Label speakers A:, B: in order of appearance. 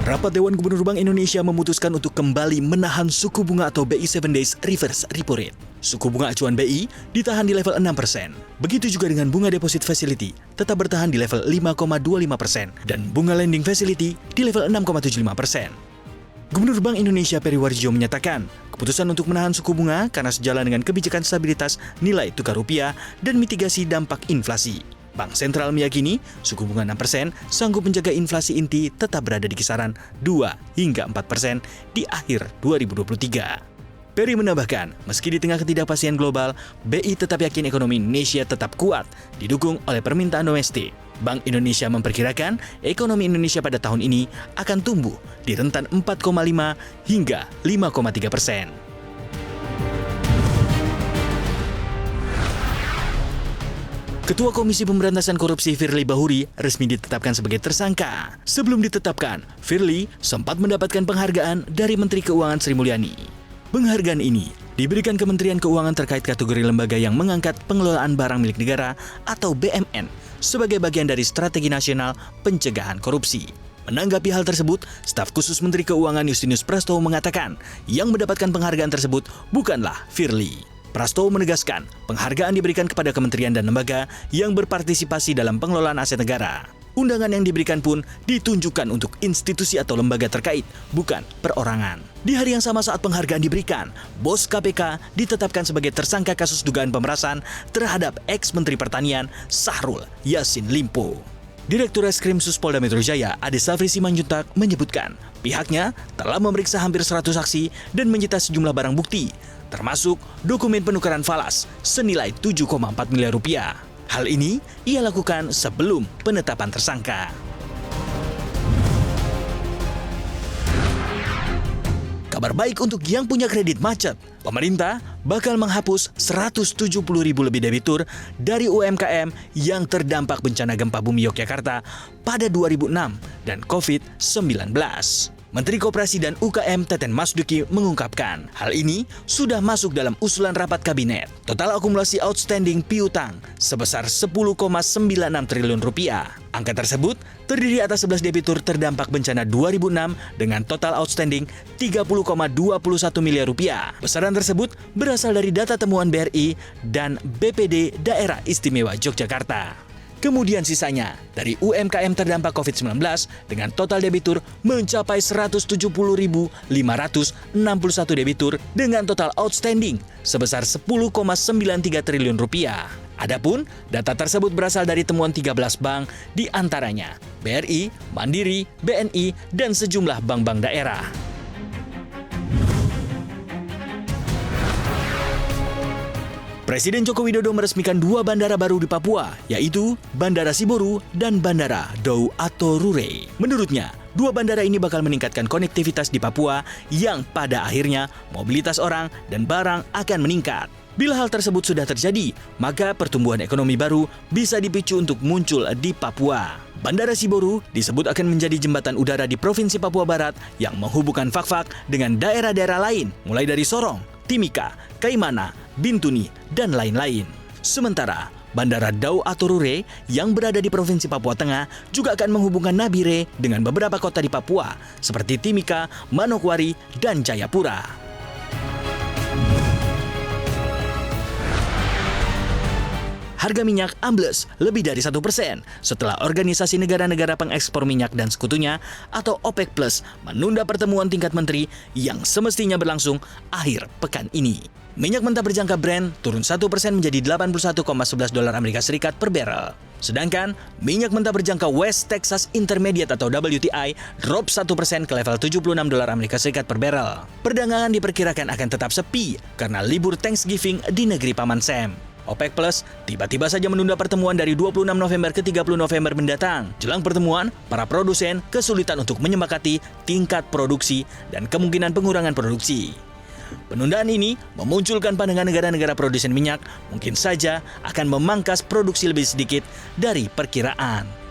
A: Rapat Dewan Gubernur Bank Indonesia memutuskan untuk kembali menahan suku bunga atau BI 7 Days Reverse Repo Rate. Suku bunga acuan BI ditahan di level 6%. Begitu juga dengan bunga Deposit Facility tetap bertahan di level 5,25% dan bunga Lending Facility di level 6,75%. Gubernur Bank Indonesia Peri Warjio menyatakan, keputusan untuk menahan suku bunga karena sejalan dengan kebijakan stabilitas nilai tukar rupiah dan mitigasi dampak inflasi. Bank Sentral meyakini suku bunga 6% sanggup menjaga inflasi inti tetap berada di kisaran 2 hingga 4% di akhir 2023. Peri menambahkan, meski di tengah ketidakpastian global, BI tetap yakin ekonomi Indonesia tetap kuat, didukung oleh permintaan domestik. Bank Indonesia memperkirakan ekonomi Indonesia pada tahun ini akan tumbuh di rentan 4,5 hingga 5,3%. Ketua Komisi Pemberantasan Korupsi Firly Bahuri resmi ditetapkan sebagai tersangka. Sebelum ditetapkan, Firly sempat mendapatkan penghargaan dari Menteri Keuangan Sri Mulyani. Penghargaan ini diberikan Kementerian Keuangan terkait kategori lembaga yang mengangkat pengelolaan barang milik negara atau BMN sebagai bagian dari Strategi Nasional Pencegahan Korupsi. Menanggapi hal tersebut, staf khusus Menteri Keuangan Justinus Prastowo mengatakan yang mendapatkan penghargaan tersebut bukanlah Firly. Prastowo menegaskan, penghargaan diberikan kepada kementerian dan lembaga yang berpartisipasi dalam pengelolaan aset negara. Undangan yang diberikan pun ditunjukkan untuk institusi atau lembaga terkait, bukan perorangan. Di hari yang sama saat penghargaan diberikan, bos KPK ditetapkan sebagai tersangka kasus dugaan pemerasan terhadap ex-Menteri Pertanian Syahrul Yassin Limpo. Direktur Reskrim Polda Metro Jaya, Ade Safri Simanjuntak, menyebutkan pihaknya telah memeriksa hampir 100 saksi dan menyita sejumlah barang bukti, termasuk dokumen penukaran falas senilai 7,4 miliar rupiah. Hal ini ia lakukan sebelum penetapan tersangka. Kabar baik untuk yang punya kredit macet. Pemerintah bakal menghapus 170.000 lebih debitur dari UMKM yang terdampak bencana gempa bumi Yogyakarta pada 2006 dan COVID-19. Menteri Koperasi dan UKM Teten Masduki mengungkapkan, hal ini sudah masuk dalam usulan rapat kabinet. Total akumulasi outstanding piutang sebesar 10,96 triliun rupiah. Angka tersebut terdiri atas 11 debitur terdampak bencana 2006 dengan total outstanding 30,21 miliar rupiah. Besaran tersebut berasal dari data temuan BRI dan BPD Daerah Istimewa Yogyakarta. Kemudian sisanya dari UMKM terdampak COVID-19 dengan total debitur mencapai 170.561 debitur dengan total outstanding sebesar 10,93 triliun rupiah. Adapun data tersebut berasal dari temuan 13 bank, di antaranya BRI, Mandiri, BNI, dan sejumlah bank-bank daerah. Presiden Joko Widodo meresmikan 2 bandara baru di Papua, yaitu Bandara Siboru dan Bandara Dau Ato Rure. Menurutnya, 2 bandara ini bakal meningkatkan konektivitas di Papua yang pada akhirnya mobilitas orang dan barang akan meningkat. Bila hal tersebut sudah terjadi, maka pertumbuhan ekonomi baru bisa dipicu untuk muncul di Papua. Bandara Siboru disebut akan menjadi jembatan udara di Provinsi Papua Barat yang menghubungkan Fak-Fak dengan daerah-daerah lain, mulai dari Sorong, Timika, Kaimana, Bintuni, dan lain-lain. Sementara, Bandara Dau Ato Rure yang berada di Provinsi Papua Tengah juga akan menghubungkan Nabire dengan beberapa kota di Papua seperti Timika, Manokwari, dan Jayapura. Harga minyak ambles lebih dari 1% setelah Organisasi Negara-Negara Pengekspor Minyak dan Sekutunya atau OPEC Plus menunda pertemuan tingkat menteri yang semestinya berlangsung akhir pekan ini. Minyak mentah berjangka Brent turun 1% menjadi 81,11 dolar Amerika Serikat per barrel. Sedangkan minyak mentah berjangka West Texas Intermediate atau WTI drop 1% ke level 76 dolar Amerika Serikat per barrel. Perdagangan diperkirakan akan tetap sepi karena libur Thanksgiving di negeri Paman Sam. OPEC Plus tiba-tiba saja menunda pertemuan dari 26 November ke 30 November mendatang. Jelang pertemuan, para produsen kesulitan untuk menyepakati tingkat produksi dan kemungkinan pengurangan produksi. Penundaan ini memunculkan pandangan negara-negara produsen minyak mungkin saja akan memangkas produksi lebih sedikit dari perkiraan.